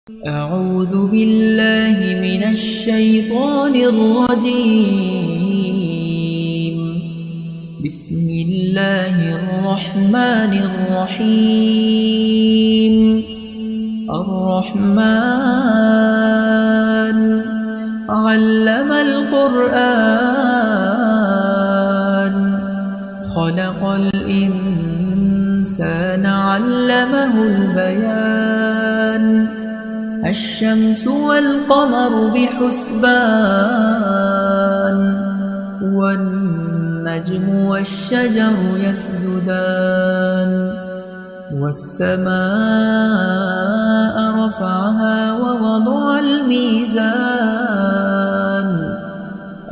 أعوذ بالله من الشيطان الرجيم. بسم الله الرحمن الرحيم. الرحمن علم القرآن خلق الإنسان علمه البيان الشمس والقمر بحسبان والنجم والشجر يسجدان والسماء رفعها ووضع الميزان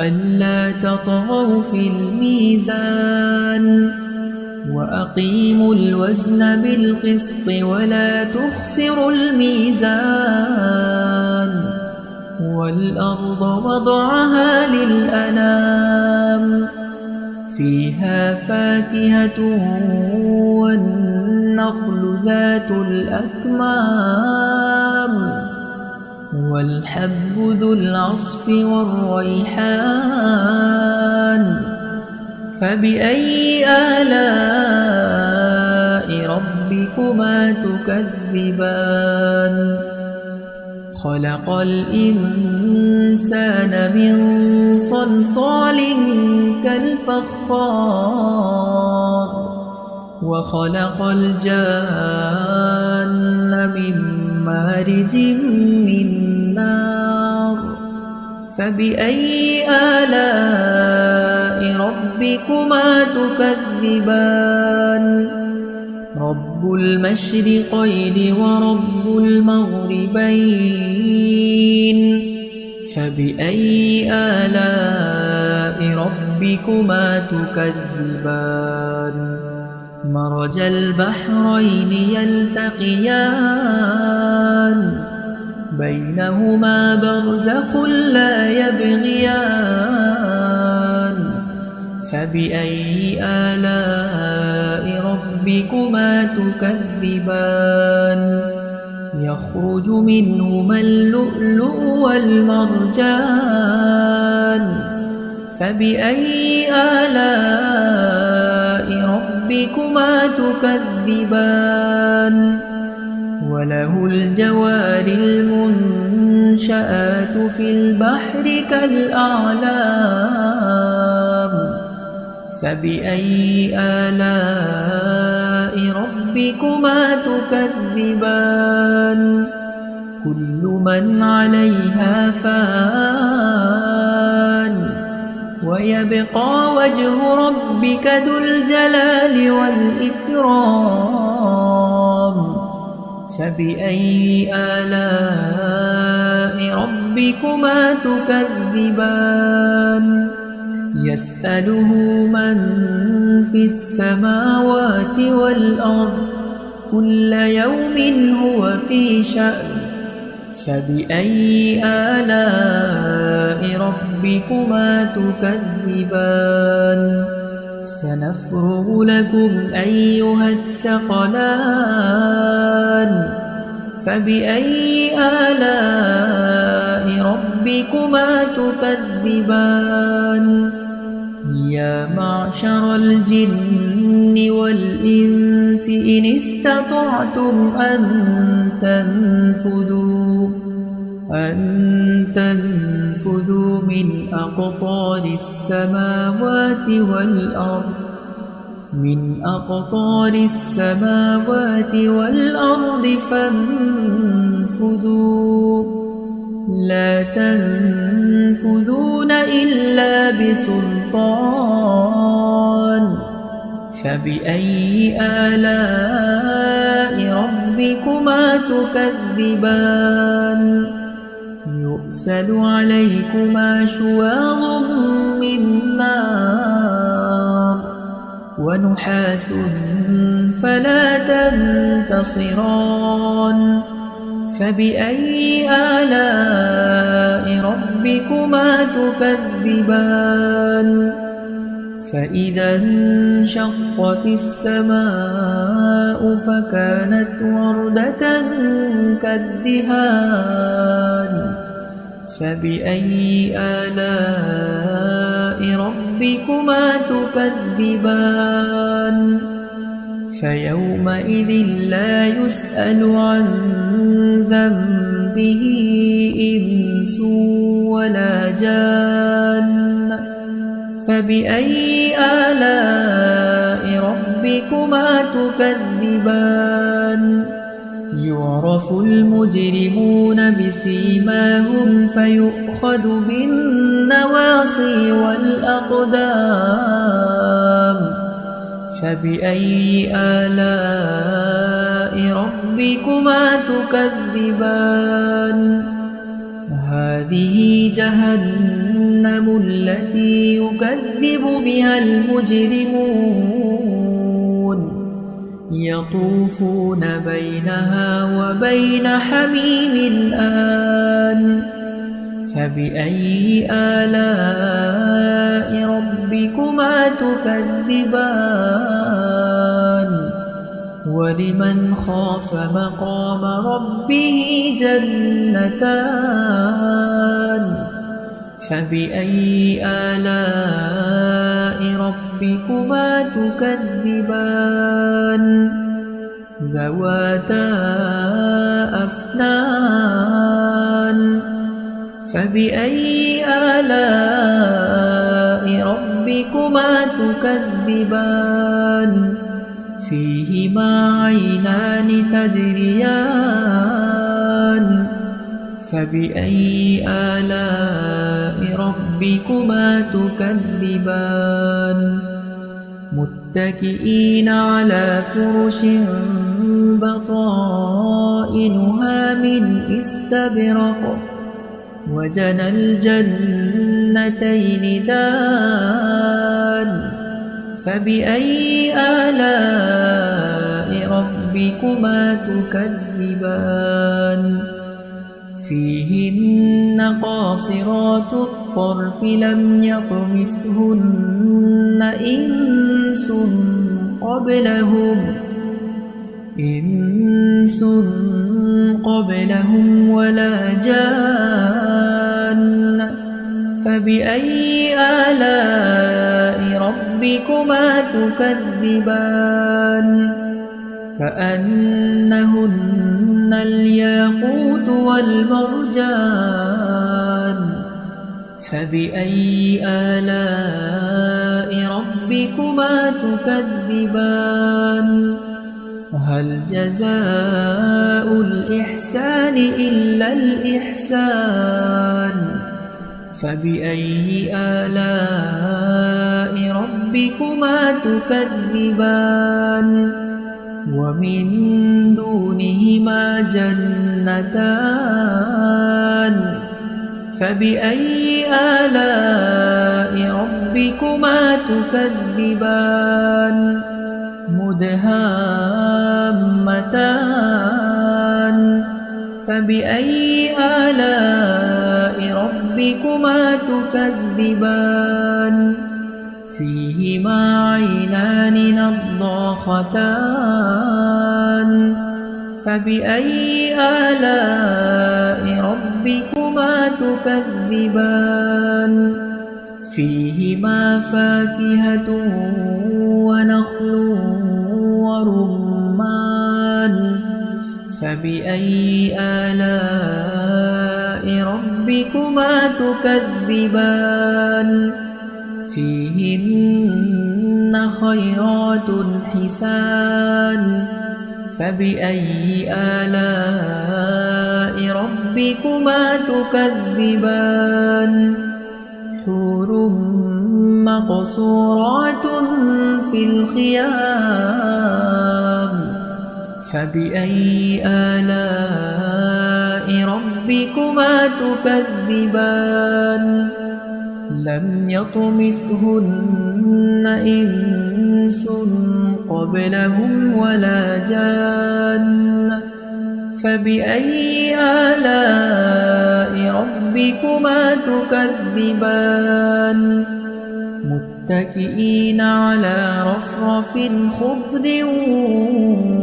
ألا تطغوا في الميزان وأقيموا الوزن بالقسط ولا تخسروا الميزان والأرض وضعها للأنام فيها فاكهة والنخل ذات الأكمام والحب ذو العصف والريحان فبأي آلاء ربكما تكذبان خلق الإنسان من صلصال كالفخار وخلق الجان من مارج من نار فبأي آلاء ربكما تكذبان رب المشرقين ورب المغربين فبأي آلاء ربكما تكذبان مرج البحرين يلتقيان بينهما برزخ لا يبغيان فبأي آلاء ربكما تكذبان يخرج منهما اللؤلؤ والمرجان فبأي آلاء ربكما تكذبان وله الجوار المنشآت في البحر كالأعلام فبأي آلاء ربكما تكذبان كل من عليها فان ويبقى وجه ربك ذو الجلال والإكرام فبأي آلاء ربكما تكذبان يسأله من في السماوات والأرض كل يوم هو في شأن فبأي آلاء ربكما تكذبان سنفرغ لكم أيها الثقلان فبأي آلاء ربكما تكذبان يا معشر الجن والإنس إن استطعتم أن تنفذوا من أقطار السماوات والأرض فانفذوا لا تنفذون إلا بسلطان فبأي آلاء ربكما تكذبان يرسل عليكما شواظ من نار ونحاس فلا تنتصران فبأي آلاء ربكما تكذبان فإذا انشقت السماء فكانت وردة كالدهان فبأي آلاء ربكما تكذبان فيومئذ لا يسأل عن ذنبه إنس ولا جان فبأي آلاء ربكما تكذبان يعرف المجرمون بسيماهم فيؤخذ بالنواصي والأقدام فبأي آلاء ربكما تكذبان هذه جهنم التي يكذب بها المجرمون يطوفون بينها وبين حميم آن فبأي آلاء ربكما تكذبان ولمن خاف مقام ربه جنتان فبأي آلاء ربكما تكذبان ذواتا أفنان فبأي آلاء ربكما تكذبان فيهما عينان تجريان فبأي آلاء ربكما تكذبان متكئين على فرش بطائنها من استبرق وجنى الجنتين دان فبأي آلاء ربكما تكذبان فيهن قاصرات الطرف لم يطمثهن إنس قبلهم ولا جان فبأي آلاء ربكما تكذبان كأنهن الياقوت والمرجان فبأي آلاء ربكما تكذبان هل جزاء الإحسان إلا الإحسان فبأي آلاء ربكما تكذبان ومن دونهما جنتان فبأي آلاء ربكما تكذبان مدهامتان فبأي آلاء ربكما تكذبان فيهما عينان نضاختان فبأي آلاء ربكما تكذبان فيهما فاكهة ونخل ورمان فبأي آلاء ربكما تكذبان فيهن خيرات حسان فبأي آلاء ربكما تكذبان حور مقصورات في الخيام فبأي آلاء ربكما تكذبان لم يطمثهن إنس قبلهم ولا جان فبأي آلاء ربكما تكذبان متكئين على رفرف خضر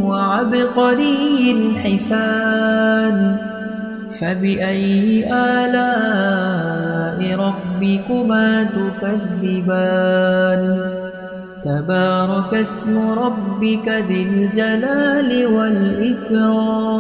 وعبقري حسان فبأي آلاء ربكما تكذبان تبارك اسم ربك ذي الجلال والإكرام